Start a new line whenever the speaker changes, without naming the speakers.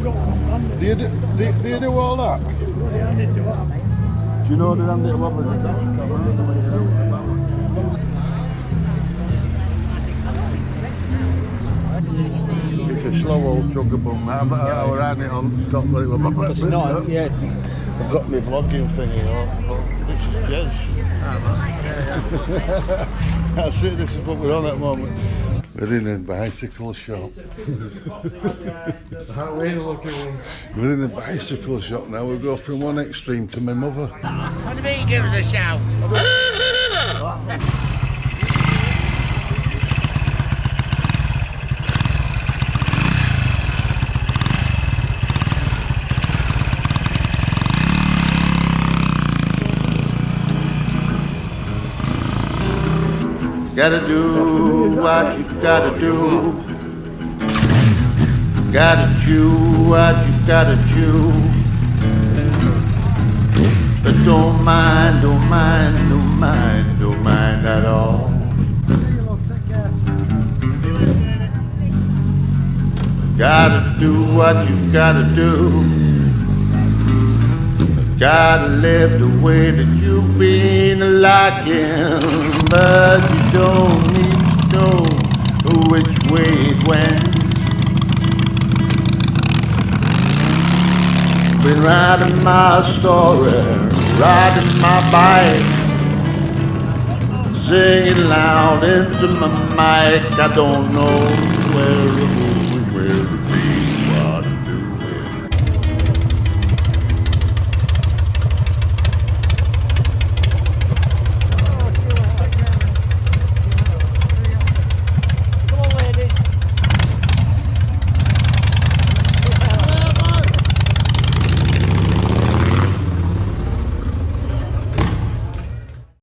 Do you do all that? Do you know the hand it was? It's a slow old chuggabum. I'm riding it on top like
It's not, yeah.
I've got my vlogging thingy. This is jazz. That's it, this is what we're on at the moment. We're in a bicycle shop. We're in a bicycle shop now. We'll go from one extreme to my mother.
What do you mean give us a shout?
Gotta do what you gotta do. Gotta chew what you gotta chew. But don't mind, don't mind, don't mind, don't mind at all. Gotta do what you gotta do. Gotta live the way that you've been liking, but you don't need to know which way it went. Been writing my story, riding my bike, singing loud into my mic. I don't know where to go and where to be.